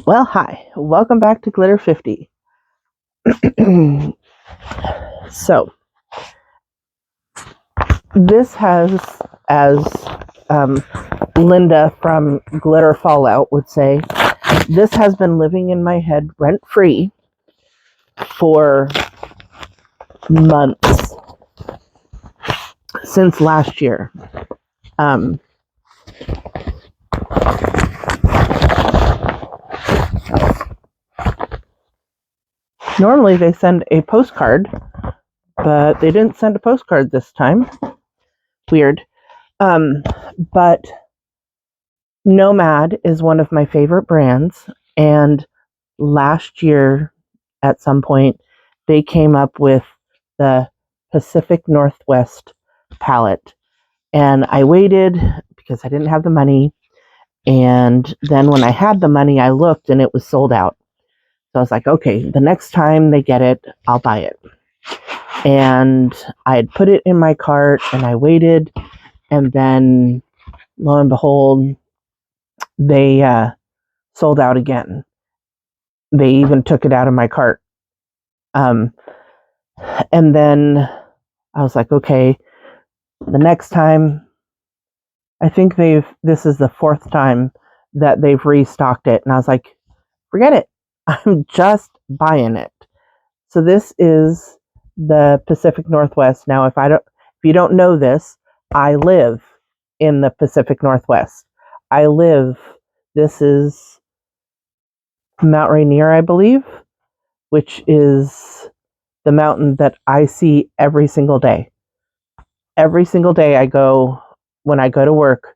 Well, hi. Welcome back to Glitter 50. So, this has, as Linda from Glitter Fallout would say, this has been living in my head rent-free for months, since last year. Um, Normally they send a postcard, but they didn't send a postcard this time. Weird. But Nomad is one of my favorite brands, and last year at some point they came up with the Pacific Northwest palette, and I waited because I didn't have the money, and then when I had the money I looked and it was sold out. So I was like, okay, the next time they get it, I'll buy it. And I had put it in my cart and I waited, and then lo and behold, they sold out again. They even took it out of my cart. And then I was like, okay, the next time, I think this is the fourth time that they've restocked it. And I was like, forget it. I'm just buying it. So this is the Pacific Northwest. Now, if you don't know this, I live in the Pacific Northwest. This is Mount Rainier, I believe, which is the mountain that I see every single day. Every single day when I go to work,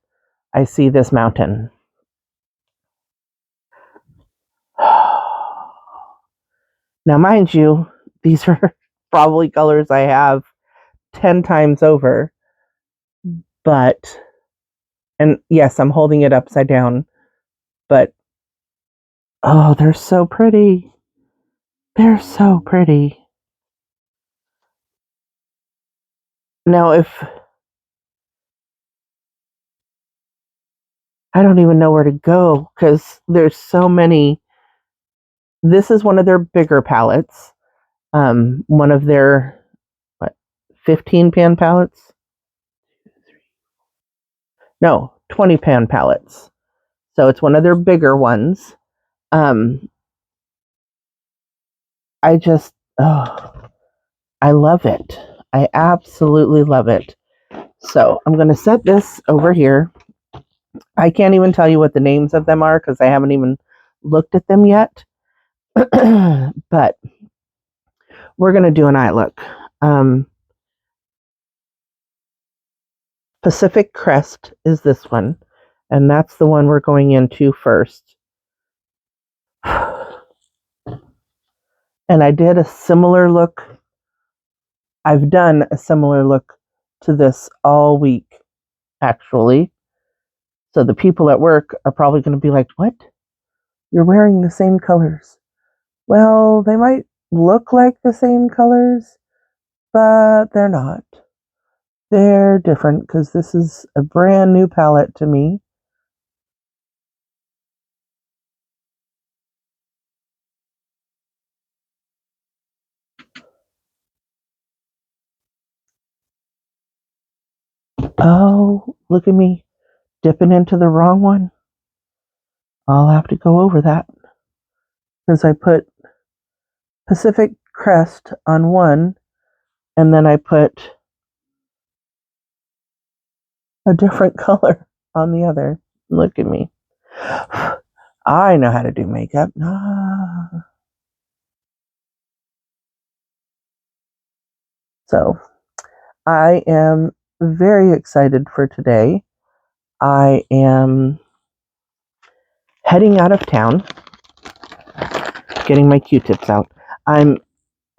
I see this mountain. Now, mind you, these are probably colors I have 10 times over, and yes, I'm holding it upside down, but oh, they're so pretty. They're so pretty. Now, I don't even know where to go because there's so many. This is one of their bigger palettes. One of their 15 pan palettes? No, 20 pan palettes. So it's one of their bigger ones. Um, I just, I love it. I absolutely love it. So I'm going to set this over here. I can't even tell you what the names of them are because I haven't even looked at them yet. But we're going to do an eye look. Pacific Crest is this one, and that's the one we're going into first. And I did a similar look. I've done a similar look to this all week, actually. So the people at work are probably going to be like, what? You're wearing the same colors. Well, they might look like the same colors, but they're not. They're different because this is a brand new palette to me. Oh, look at me dipping into the wrong one. I'll have to go over that because I put Pacific Crest on one, and then I put a different color on the other. Look at me. I know how to do makeup. So I am very excited for today. I am heading out of town, getting my Q-tips out. I'm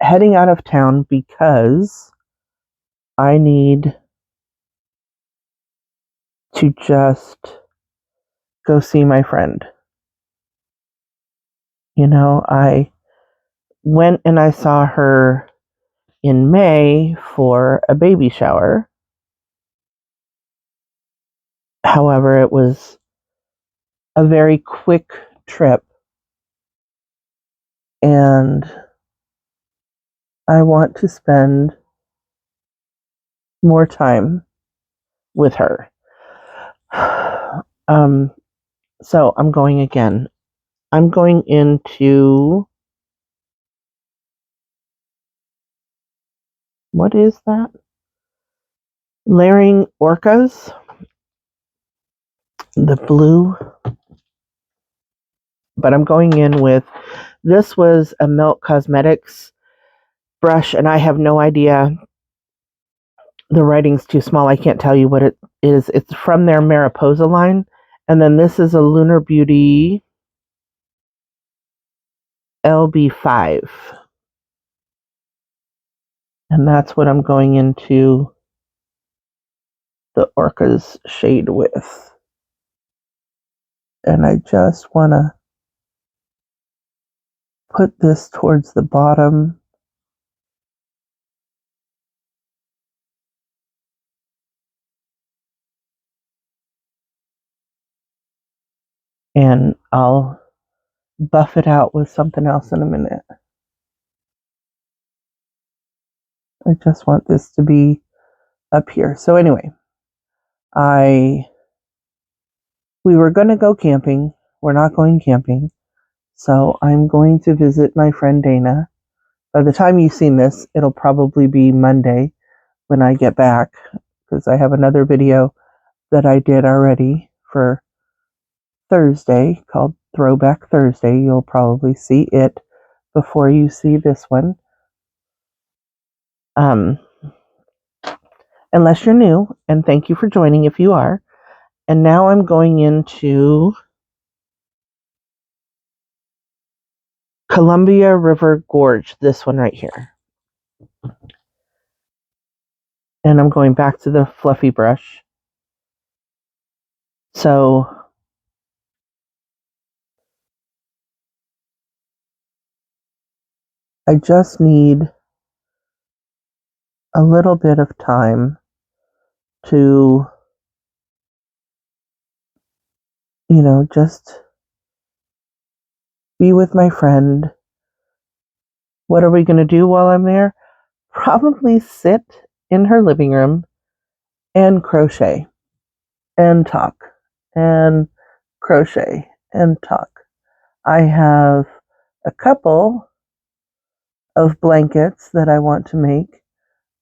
heading out of town because I need to just go see my friend. You know, I went and I saw her in May for a baby shower. However, it was a very quick trip and I want to spend more time with her. So I'm going again. I'm going into, what is that? Layering Orcas, the blue. But I'm going in with, this was a Milk Cosmetics brush, and I have no idea. The writing's too small. I can't tell you what it is. It's from their Mariposa line. And then this is a Lunar Beauty LB5. And that's what I'm going into the Orcas shade with. And I just want to put this towards the bottom. And I'll buff it out with something else in a minute. I just want this to be up here. So anyway, we were going to go camping. We're not going camping. So I'm going to visit my friend Dana. By the time you've seen this, it'll probably be Monday when I get back, because I have another video that I did already for Thursday called Throwback Thursday. You'll probably see it before you see this one. Unless you're new, and thank you for joining if you are. And now I'm going into Columbia River Gorge, this one right here. And I'm going back to the fluffy brush. So I just need a little bit of time to, just be with my friend. What are we going to do while I'm there? Probably sit in her living room and crochet and talk and crochet and talk. I have a couple of blankets that I want to make.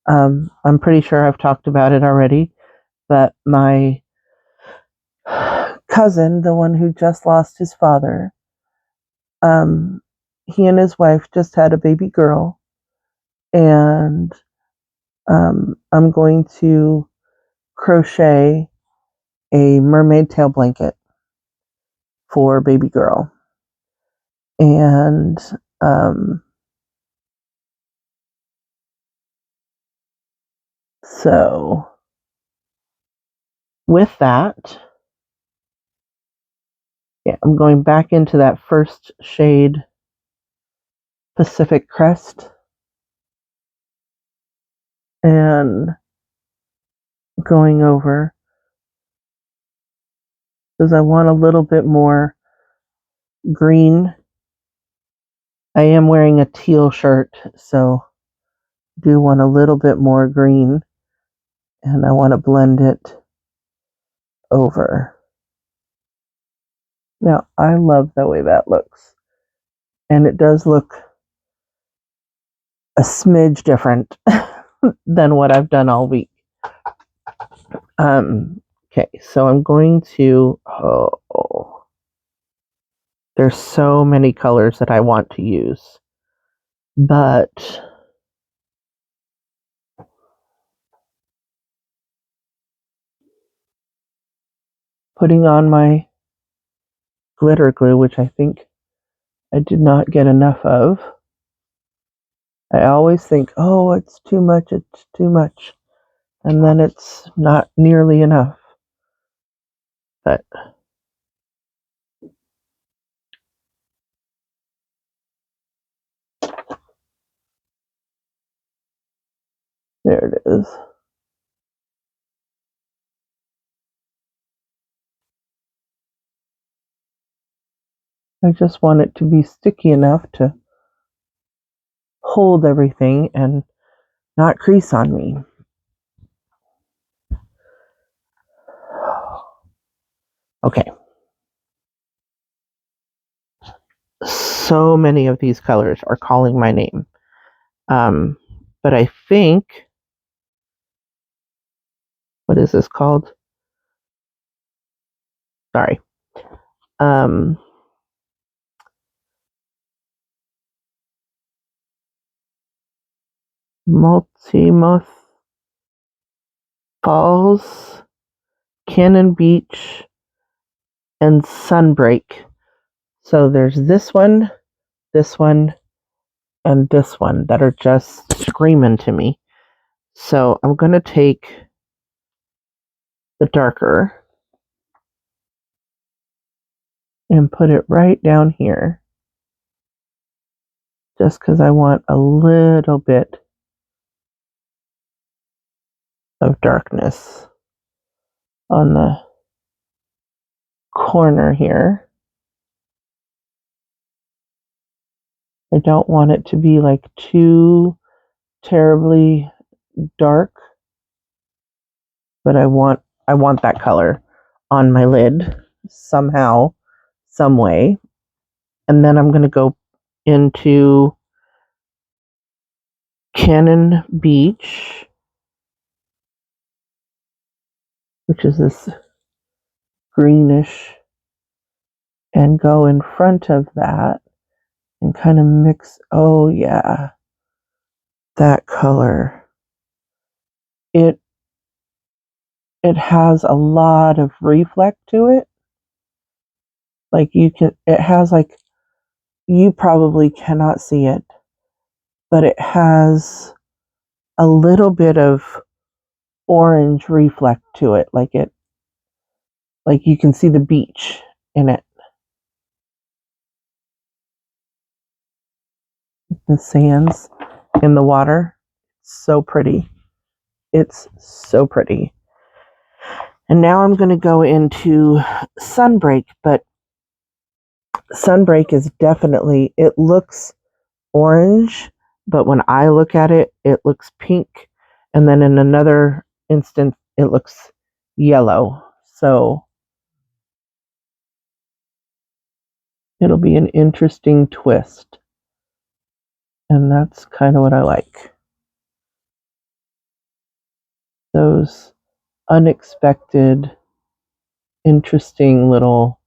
I'm pretty sure I've talked about it already, but my cousin, the one who just lost his father, he and his wife just had a baby girl, and I'm going to crochet a mermaid tail blanket for baby girl. And so with that, I'm going back into that first shade, Pacific Crest, and going over, because I want a little bit more green. I am wearing a teal shirt, so do want a little bit more green, and I want to blend it over. Now, I love the way that looks, and it does look a smidge different than what I've done all week. Okay, so I'm going to, there's so many colors that I want to use, but putting on my glitter glue, which I think I did not get enough of. I always think, oh, it's too much, and then it's not nearly enough. But there it is. I just want it to be sticky enough to hold everything and not crease on me. Okay. So many of these colors are calling my name. But I think, what is this called? Sorry. Multimoth Falls, Cannon Beach, and Sunbreak. So there's this one, and this one that are just screaming to me. So I'm going to take the darker and put it right down here, just because I want a little bit of darkness on the corner here. I don't want it to be like too terribly dark, but I want that color on my lid somehow, some way. And then I'm going to go into Cannon Beach, which is this greenish, and go in front of that and kind of mix. Oh yeah, that color. It has a lot of reflect to it. Like it has like, you probably cannot see it, but it has a little bit of orange reflect to it. Like you can see the beach in it. The sands in the water. So pretty. It's so pretty. And now I'm going to go into Sunbreak, but Sunbreak is definitely, it looks orange, but when I look at it, it looks pink. And then in another instance, it looks yellow. So it'll be an interesting twist. And that's kind of what I like. Those unexpected, interesting little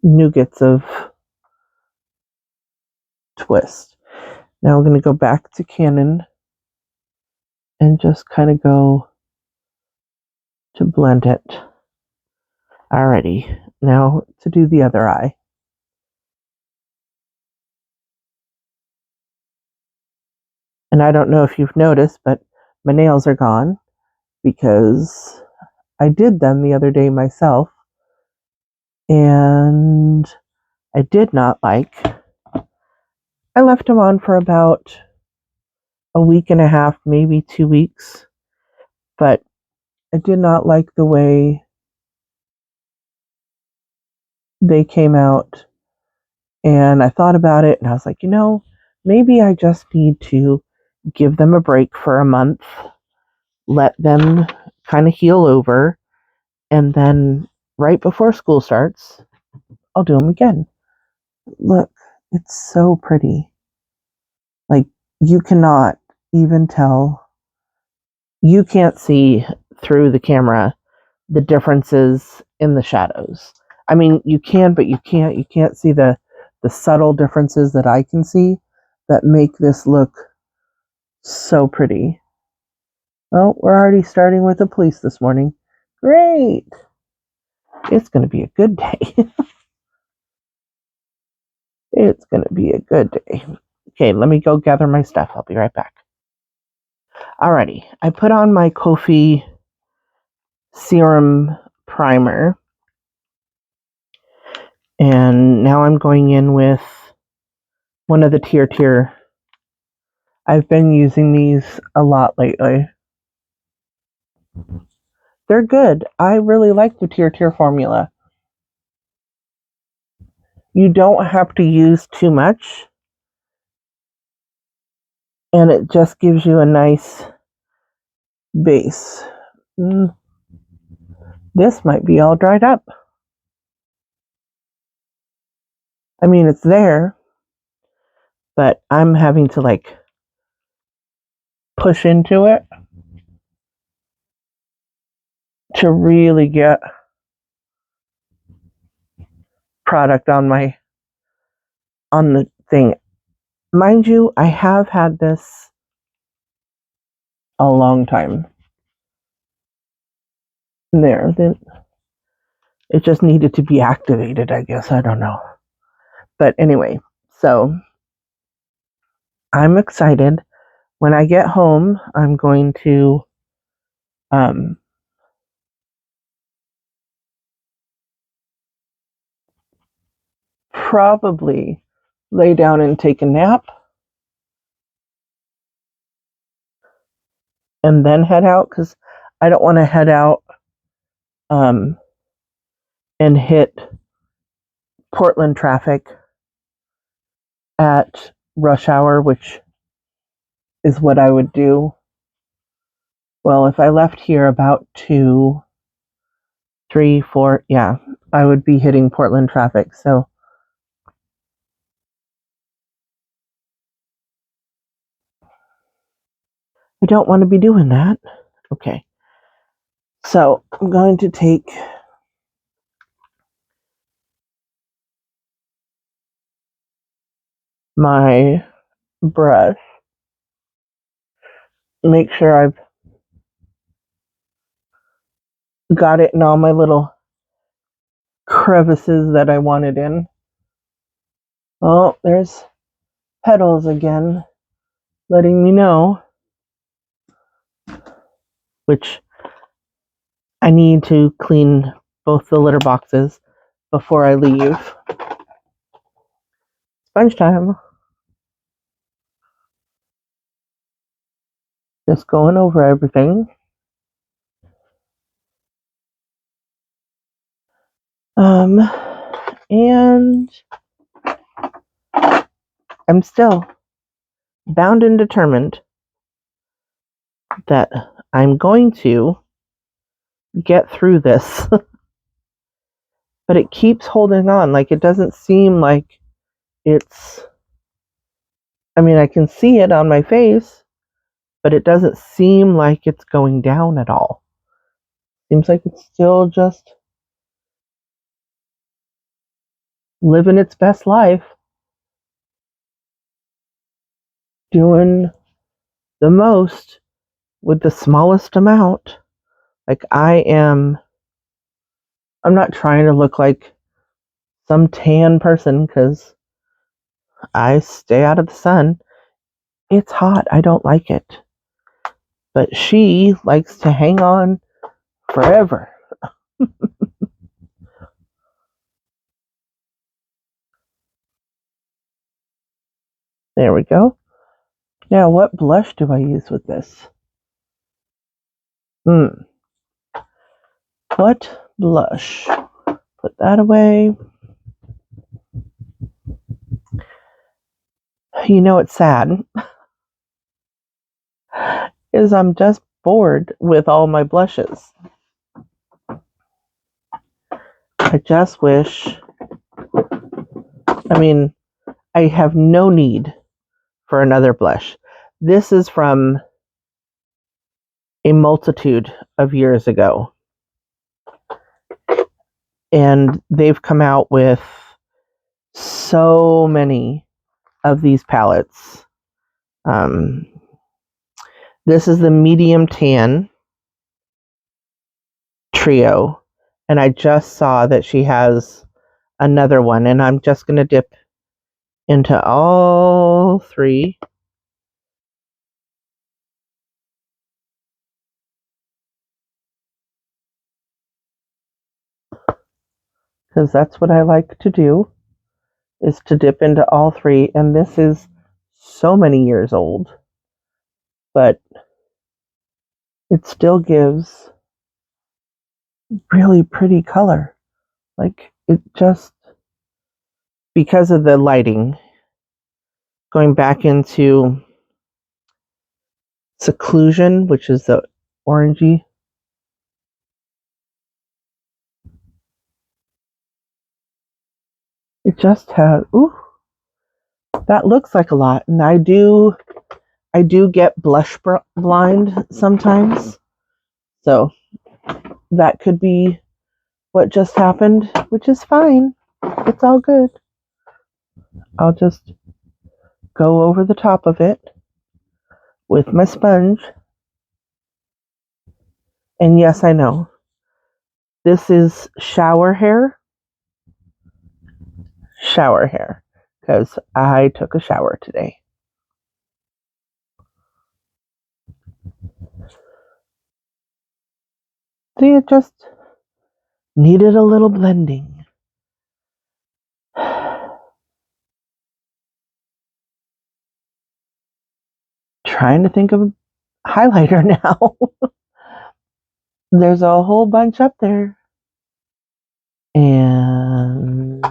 nougats of twist. Now we're going to go back to Canon and just kind of go to blend it. Alrighty, now to do the other eye. And I don't know if you've noticed, but my nails are gone because I did them the other day myself, and I did not like. I left them on for about a week and a half, maybe 2 weeks, but I did not like the way they came out. And I thought about it and I was like, maybe I just need to give them a break for a month, let them kind of heal over, and then right before school starts, I'll do them again. Look, it's so pretty. Like, you cannot even tell, you can't see through the camera the differences in the shadows. I mean, you can, but you can't see the subtle differences that I can see that make this look so pretty. Oh, we're already starting with the police this morning. Great. It's going to be a good day. It's going to be a good day. Okay, let me go gather my stuff. I'll be right back. Alrighty, I put on my Kofi serum primer. And now I'm going in with one of the Tier. I've been using these a lot lately. They're good. I really like the Tier formula. You don't have to use too much, and it just gives you a nice base. This might be all dried up. I mean, it's there, but I'm having to like push into it to really get product on the thing. Mind you, I have had this a long time. There, it just needed to be activated, I guess. I don't know. But anyway, so I'm excited. When I get home, I'm going to probably lay down and take a nap and then head out, because I don't want to head out and hit Portland traffic at rush hour, which is what I would do. Well, if I left here about 2, 3, 4, yeah, I would be hitting Portland traffic. So I don't want to be doing that. Okay. So I'm going to take my brush, make sure I've got it in all my little crevices that I want it in. Oh, there's petals again, letting me know, which I need to clean both the litter boxes before I leave. Sponge time. Just going over everything. And I'm still bound and determined that I'm going to get through this. But it keeps holding on. Like, it doesn't seem like it's, I mean, I can see it on my face, but it doesn't seem like it's going down at all. Seems like it's still just living its best life, doing the most with the smallest amount. Like, I'm not trying to look like some tan person, because I stay out of the sun. It's hot. I don't like it. But she likes to hang on forever. There we go. Now, what blush do I use with this? What blush? Put that away. You know what's sad? Is I'm just bored with all my blushes. I just wish, I mean, I have no need for another blush. This is from a multitude of years ago. And they've come out with so many of these palettes. This is the medium tan trio. And I just saw that she has another one. And I'm just going to dip into all 3. Because that's what I like to do, is to dip into all 3. And this is so many years old, but it still gives really pretty color. Like, it just because of the lighting, going back into Seclusion, which is the orangey. It just has, ooh, that looks like a lot. And I do get blush blind sometimes. So that could be what just happened, which is fine. It's all good. I'll just go over the top of it with my sponge. And yes, I know. This is shower hair. Shower hair. Because I took a shower today. See, it just needed a little blending. Trying to think of a highlighter now. There's a whole bunch up there. And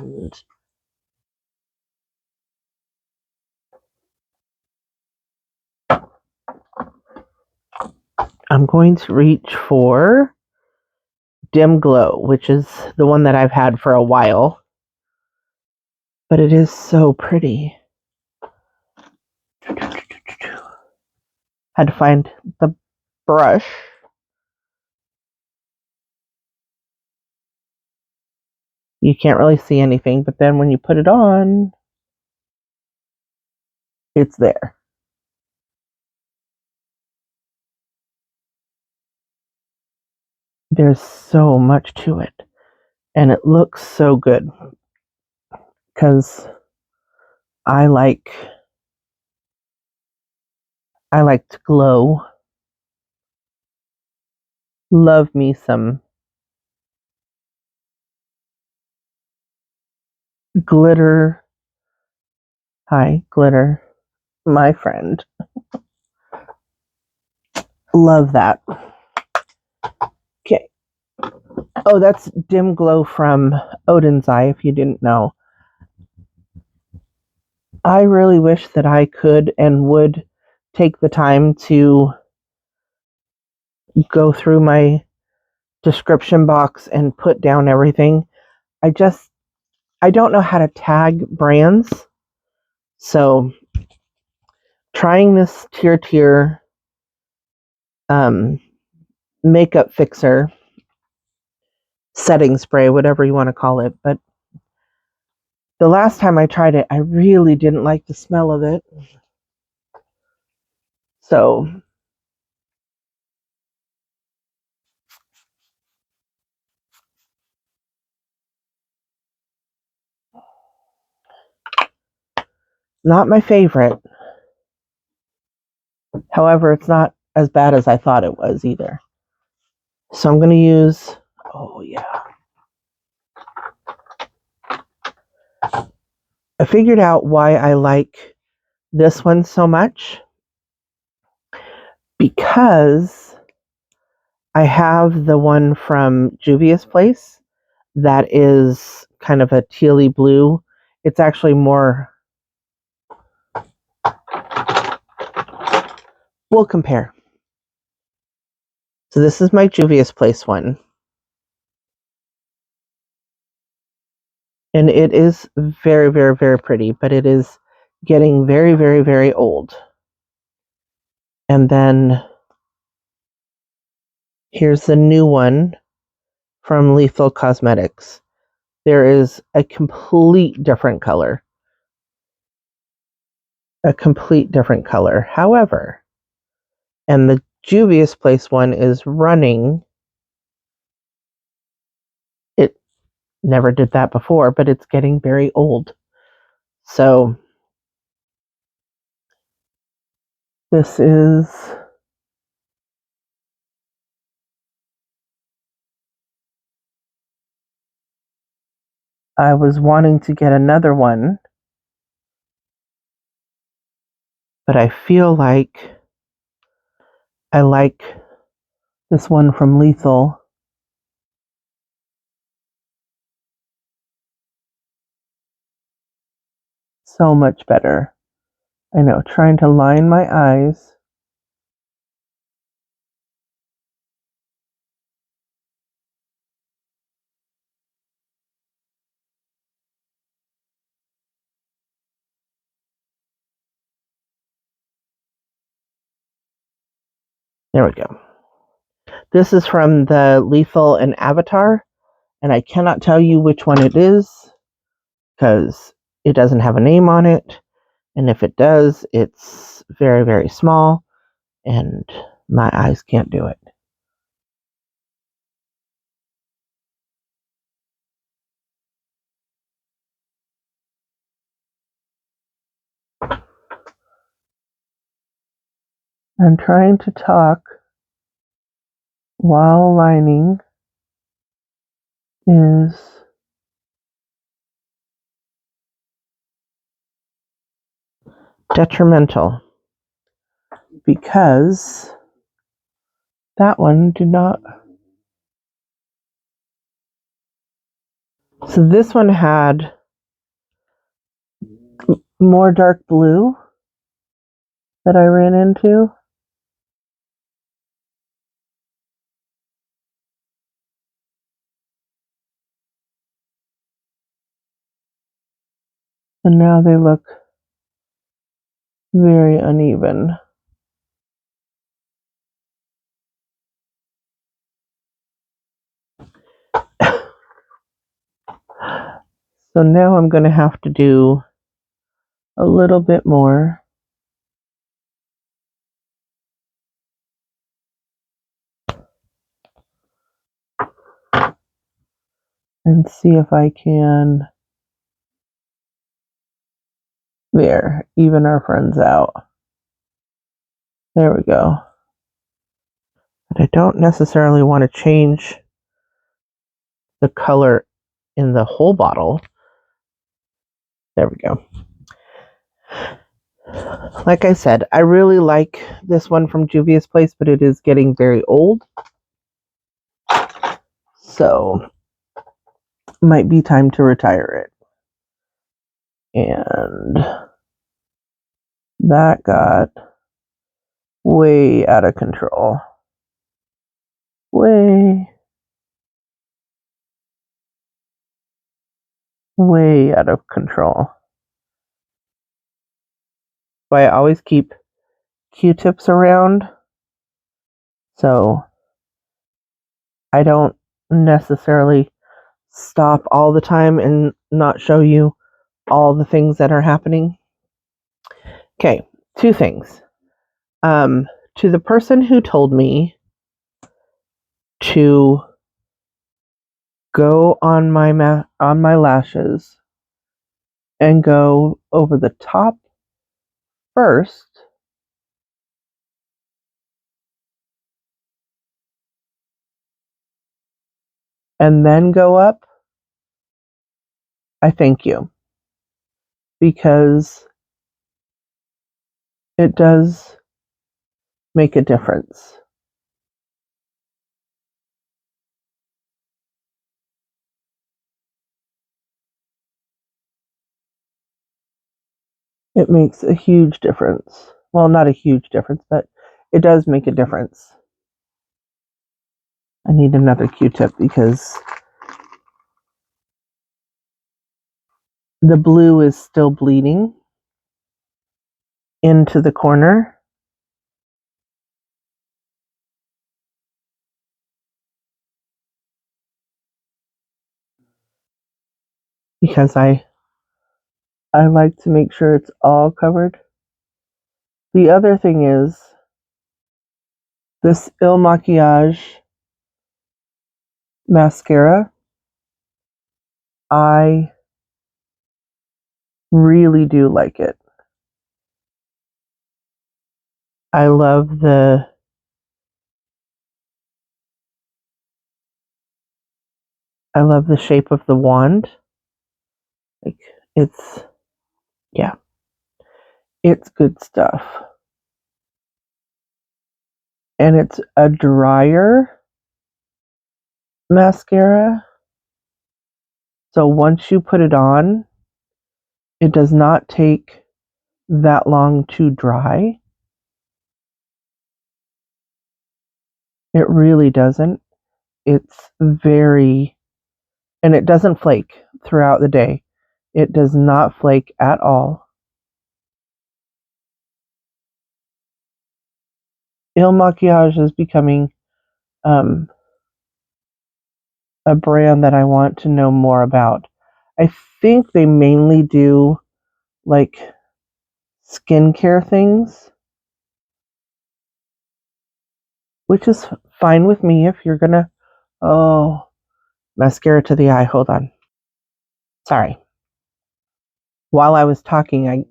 I'm going to reach for Dim Glow, which is the one that I've had for a while. But it is so pretty. Had to find the brush. You can't really see anything, but then when you put it on, it's there. There's so much to it, and it looks so good because I like to glow. Love me some glitter. Hi, glitter, my friend. Love that. Okay. Oh, that's Dim Glow from Odin's Eye, if you didn't know. I really wish that I could and would take the time to go through my description box and put down everything. I don't know how to tag brands. So trying this Tier makeup fixer, setting spray, whatever you want to call it. But the last time I tried it, I really didn't like the smell of it. So not my favorite. However, it's not as bad as I thought it was either. So I'm going to use, oh yeah. I figured out why I like this one so much. Because I have the one from Juvia's Place that is kind of a tealy blue. It's actually more, we'll compare. So this is my Juvia's Place one. And it is very, very, very pretty, but it is getting very, very, very old. And then here's the new one from Lethal Cosmetics. There is a complete different color. A complete different color. However, and the Juvia's Place one is running. It never did that before, but it's getting very old. So this is, I was wanting to get another one, but I feel like I like this one from Lethal. So much better. I know, trying to line my eyes. There we go. This is from the Lethal and Avatar, and I cannot tell you which one it is because it doesn't have a name on it, and if it does, it's very, very small, and my eyes can't do it. I'm trying to talk while lining is detrimental because that one did not. So this one had more dark blue that I ran into. And now they look very uneven. So now I'm going to have to do a little bit more. And see if I can, there, even our friends out. There we go. But I don't necessarily want to change the color in the whole bottle. There we go. Like I said, I really like this one from Juvia's Place, but it is getting very old. So, might be time to retire it. And that got way out of control. Way out of control. So I always keep Q-tips around, so I don't necessarily stop all the time and not show you all the things that are happening. Okay, two things. To the person who told me to go on my lashes and go over the top first, and then go up, I thank you, because it does make a difference. It makes a huge difference. Well, not a huge difference, but it does make a difference. I need another Q-tip because the blue is still bleeding into the corner. Because I like to make sure it's all covered. The other thing is this Il Makiage mascara. I really do like it. I love the shape of the wand. Like it's good stuff. And it's a drier mascara. So once you put it on, It does not take that long to dry. It really doesn't. It's very, and it doesn't flake throughout the day. It does not flake at all. Il Maquillage is becoming a brand that I want to know more about. I think they mainly do like skincare things, which is fine with me if you're gonna. Oh, mascara to the eye. Hold on. Sorry. While I was talking, I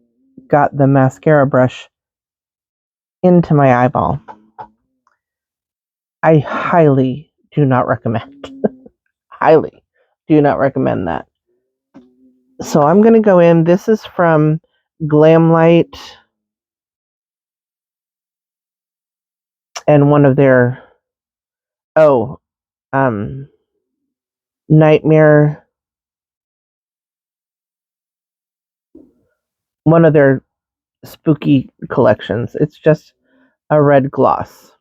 got the mascara brush into my eyeball. I highly do not recommend. Highly do not recommend that. So I'm going to go in. This is from Glamlight and one of their Nightmare, one of their spooky collections. It's just a red gloss.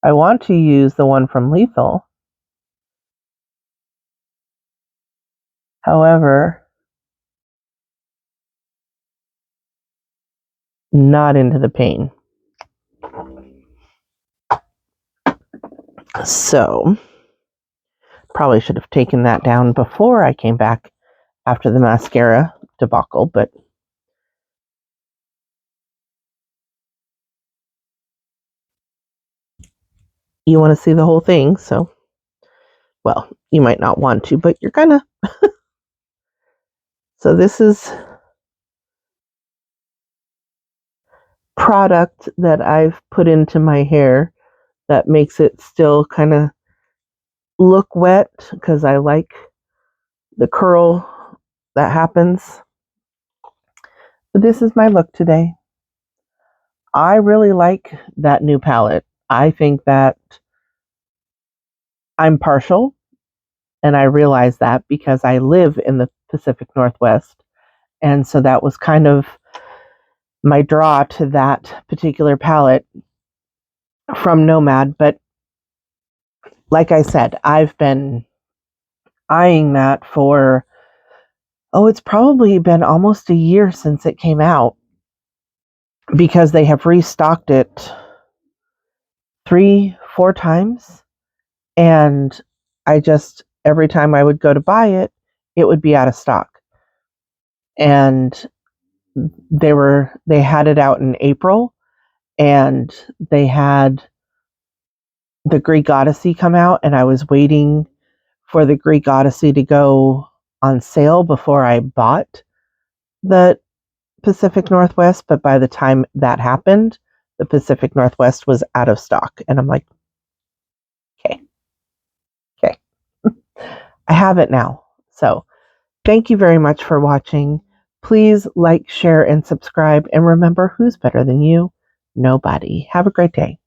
I want to use the one from Lethal. However, not into the pain. So, probably should have taken that down before I came back after the mascara debacle, but you want to see the whole thing, so, well, you might not want to, but you're gonna. So this is product that I've put into my hair that makes it still kind of look wet because I like the curl that happens. But this is my look today. I really like that new palette. I think that I'm partial, and I realize that because I live in the Pacific Northwest. And so that was kind of my draw to that particular palette from Nomad. But like I said, I've been eyeing that for, it's probably been almost a year since it came out because they have restocked it 3-4 times. And every time I would go to buy it, it would be out of stock. And they had it out in April, and they had the Greek Odyssey come out, and I was waiting for the Greek Odyssey to go on sale before I bought the Pacific Northwest. But by the time that happened, the Pacific Northwest was out of stock, and I'm like, okay, I have it now. So thank you very much for watching. Please like, share, and subscribe. And remember, who's better than you? Nobody. Have a great day.